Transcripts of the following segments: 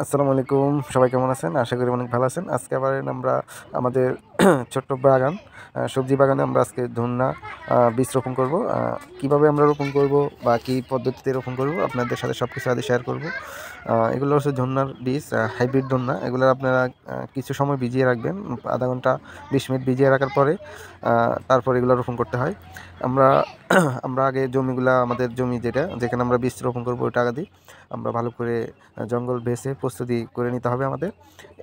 আসসালামু আলাইকুম। সবাই কেমন আছেন? আশা করি অনেক ভালো আছেন। আজকে আবার আমরা আমাদের ছোট্ট বাগান, সবজি বাগানে আমরা আজকে ধন্যা বীজ রোপণ করব। কিভাবে আমরা রোপণ করব বা কি পদ্ধতিতে রোপণ করব আপনাদের সাথে সবকিছু আগে শেয়ার করব। এগুলো হচ্ছে ধন্যার বীজ, হাইব্রিড ধন্যা। এগুলো আপনারা কিছু সময় ভিজিয়ে রাখবেন। আধা ঘন্টা 20 মিনিট ভিজিয়ে রাখার পরে তারপর এগুলো রোপণ করতে হয়। আমরা আমরা আগে জমিগুলা, আমাদের জমি যেখানে আমরা বীজ রোপণ করব ওইটা আগে দিই আমরা ভালো করে জঙ্গল বেছে প্রস্তুতি করে নিতে হবে আমাদের।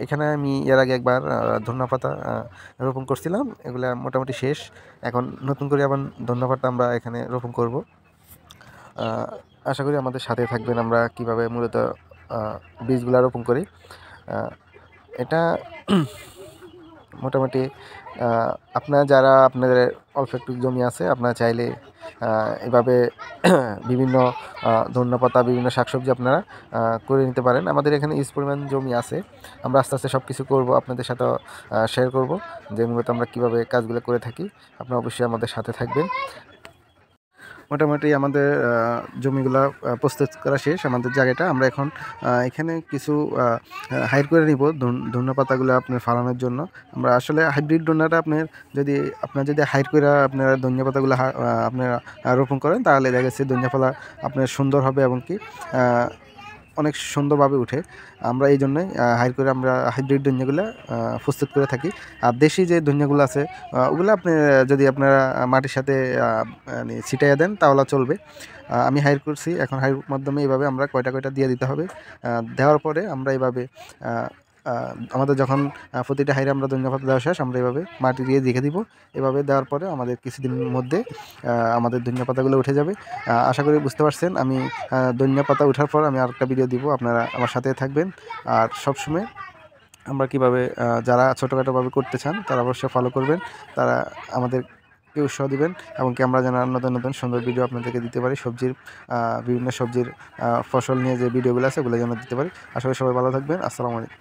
এখানে আমি এর আগে একবার ধনিয়া পাতা রোপণ করছিলাম, এগুলা মোটামুটি শেষ। এখন নতুন করে আবার ধনিয়া পাতা আমরা এখানে রোপণ করব। আশা করি আমাদের সাথে থাকবেন আমরা কিভাবে মূলত বীজগুলা রোপণ করি। এটা মোটামুটি আপনাদের অল্প একটু জমি আছে, আপনারা চাইলে এভাবে বিভিন্ন ধন্যপাতা, বিভিন্ন শাকসবজি আপনারা করে নিতে পারেন। আমাদের এখানে ইস পরিমাণ জমি আছে। আমরা আস্তে আস্তে সব কিছু করবো, আপনাদের সাথে শেয়ার করব যে মূলত আমরা কীভাবে কাজগুলো করে থাকি। আপনারা অবশ্যই আমাদের সাথে থাকবেন। মোটামুটি আমাদের জমিগুলা প্রস্তুত করা শেষ। আমাদের জায়গাটা আমরা এখন এখানে কিছু হাইড করে নিব ধনিয়া পাতাগুলো আপনার ফালানোর জন্য। আমরা আসলে হাইব্রিড ধনিয়াটা আপনার যদি হাইড করে আপনারা ধনিয়া পাতাগুলো আপনারা রোপণ করেন, তাহলে দেখা যাচ্ছে ধনিয়া পাতা আপনার সুন্দর হবে এবং কি অনেক সুন্দরভাবে উঠে। আমরা এই জন্যই করে আমরা হাইব্রিড ধনিয়াগুলো প্রস্তুত করে থাকি। আর দেশি যে ধনিয়াগুলো আছে ওগুলো আপনি যদি আপনারা মাটির সাথে মানে ছিটাইয়া দেন তাহলে চলবে। আমি হাইর করছি, এখন হাইর মাধ্যমে এইভাবে আমরা কয়টা দিয়ে দিতে হবে। দেওয়ার পরে আমরা এইভাবে আমাদের যখন প্রতিটা হাইরে আমরা ধনিয়া পাতা দেওয়া শেষ, আমরা এভাবে মাটি দিয়ে রেখে দিব। এভাবে দেওয়ার পরে আমাদের কিছুদিনের মধ্যে আমাদের ধনিয়া পাতাগুলো উঠে যাবে। আশা করি বুঝতে পারছেন। আমি ধনিয়া পাতা ওঠার পর আমি আরেকটা ভিডিও দিব, আপনারা আমার সাথে থাকবেন। আর সবসময় আমরা কীভাবে যারা ছোটোখাটোভাবে করতে চান তারা অবশ্যই ফলো করবেন, তারা আমাদেরকে উৎসাহ দিবেন এবং কি আমরা যেন নতুন নতুন সুন্দর ভিডিও আপনাদেরকে দিতে পারি। বিভিন্ন সবজির ফসল নিয়ে যে ভিডিওগুলো আছে ওগুলো যেন দিতে পারি। আশা করি সবাই ভালো থাকবেন। আসসালামু আলাইকুম।